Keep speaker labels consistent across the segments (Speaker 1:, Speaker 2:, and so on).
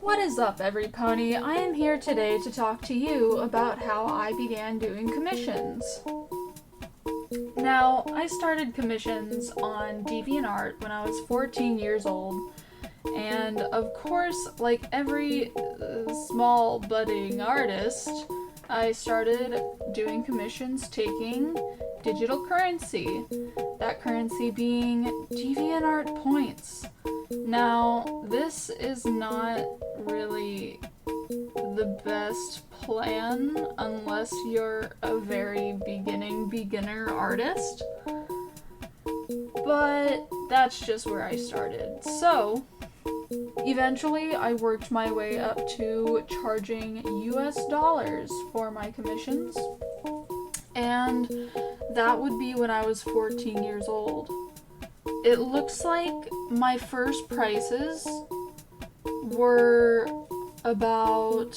Speaker 1: What is up, every pony? I am here today to talk to you about how I began doing commissions. Now, I started commissions on DeviantArt when I was 14 years old, and of course, like every small budding artist, I started doing commissions taking digital currency, that currency being DeviantArt points. Now, this is not really the best plan unless you're a very beginner artist, but that's just where I started. So, eventually I worked my way up to charging US dollars for my commissions, and that would be when I was 14 years old. It looks like my first prices were about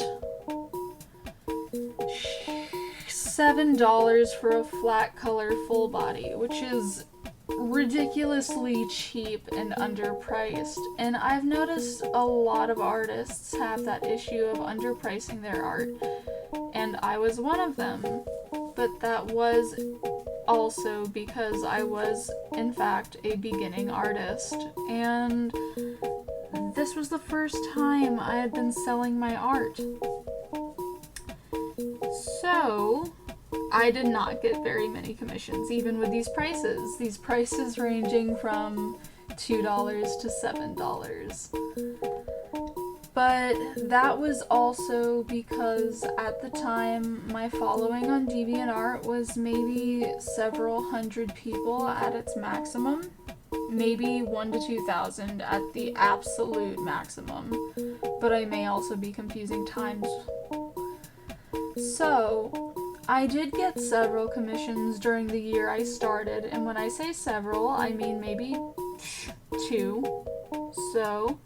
Speaker 1: $7 for a flat color full body, which is ridiculously cheap and underpriced. And I've noticed a lot of artists have that issue of underpricing their art, and I was one of them. But that was also because I was, in fact, a beginning artist, and this was the first time I had been selling my art. So, I did not get very many commissions, even with these prices ranging from $2 to $7. But that was also because at the time my following on DeviantArt was maybe several hundred people at its maximum, maybe 1,000 to 2,000 at the absolute maximum, but I may also be confusing times. So, I did get several commissions during the year I started, and when I say several, I mean maybe 2. So,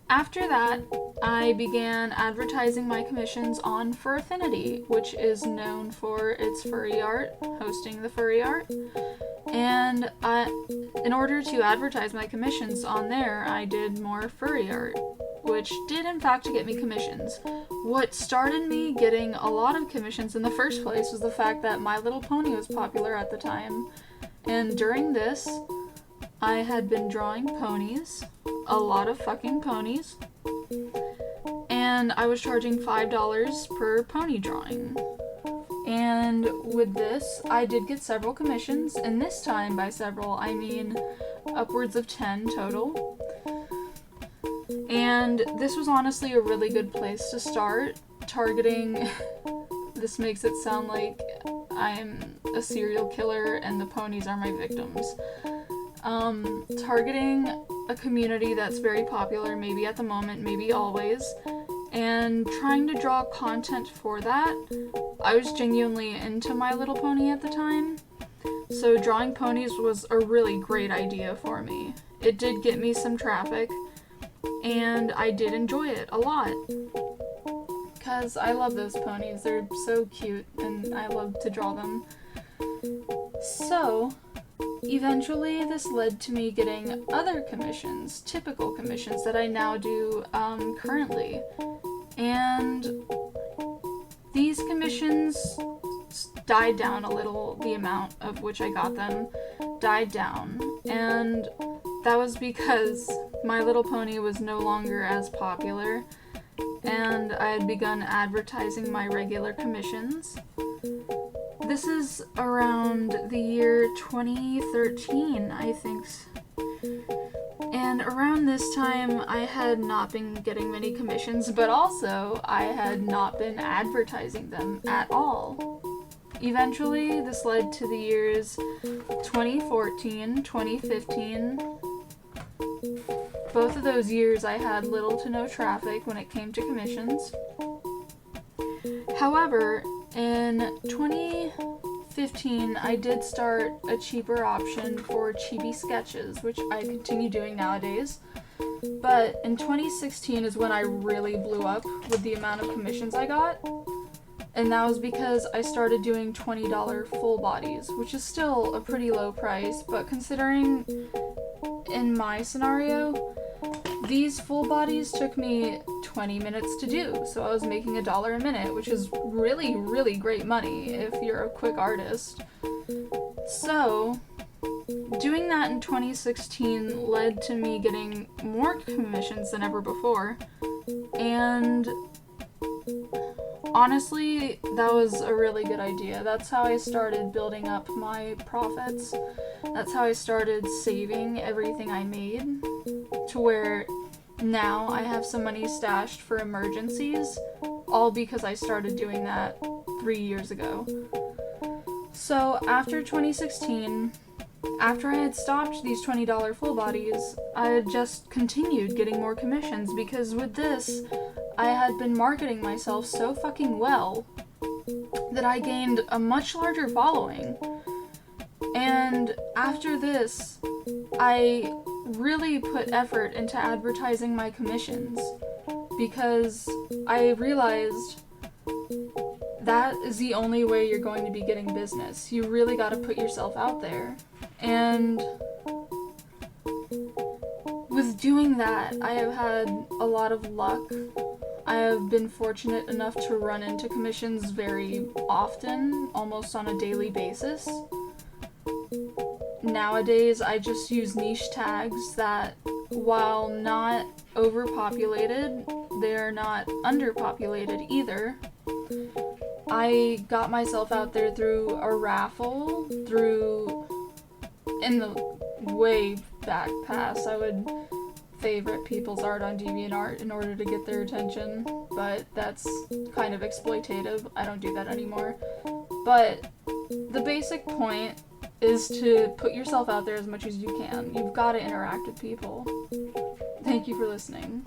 Speaker 1: after that, I began advertising my commissions on Furfinity, which is known for its furry art, hosting the furry art. And in order to advertise my commissions on there, I did more furry art, which did in fact get me commissions. What started me getting a lot of commissions in the first place was the fact that My Little Pony was popular at the time. And during this, I had been drawing ponies, a lot of fucking ponies, and I was charging $5 per pony drawing. And with this, I did get several commissions, and this time by several, I mean upwards of 10 total. And this was honestly a really good place to start targeting. This makes it sound like I'm a serial killer and the ponies are my victims. Targeting a community that's very popular, maybe at the moment, maybe always, and trying to draw content for that. I was genuinely into My Little Pony at the time, so drawing ponies was a really great idea for me. It did get me some traffic, and I did enjoy it a lot, because I love those ponies. They're so cute, and I love to draw them. So, eventually, this led to me getting other commissions, typical commissions that I now do currently. And these commissions died down a little, the amount of which I got them died down. And that was because My Little Pony was no longer as popular, and I had begun advertising my regular commissions. This is around the year 2013, I think. And around this time, I had not been getting many commissions, but also I had not been advertising them at all. Eventually, this led to the years 2014, 2015. Both of those years I had little to no traffic when it came to commissions. However, in 2015, I did start a cheaper option for chibi sketches, which I continue doing nowadays. But in 2016 is when I really blew up with the amount of commissions I got. And that was because I started doing $20 full bodies, which is still a pretty low price, but considering in my scenario, these full bodies took me 20 minutes to do, so I was making $1 a minute, which is really, really great money if you're a quick artist. So, doing that in 2016 led to me getting more commissions than ever before, and honestly, that was a really good idea. That's how I started building up my profits. That's how I started saving everything I made, to where now I have some money stashed for emergencies, all because I started doing that 3 years ago. So after 2016, after I had stopped these $20 full bodies, I had just continued getting more commissions, because with this, I had been marketing myself so fucking well that I gained a much larger following. And after this, I really put effort into advertising my commissions, because I realized that is the only way you're going to be getting business. You really got to put yourself out there. And with doing that, I have had a lot of luck. I have been fortunate enough to run into commissions very often, almost on a daily basis. Nowadays, I just use niche tags that, while not overpopulated, they're not underpopulated either. I got myself out there through a raffle, in the way back past, I would favorite people's art on DeviantArt in order to get their attention, but that's kind of exploitative. I don't do that anymore. But the basic point is to put yourself out there as much as you can. You've got to interact with people. Thank you for listening.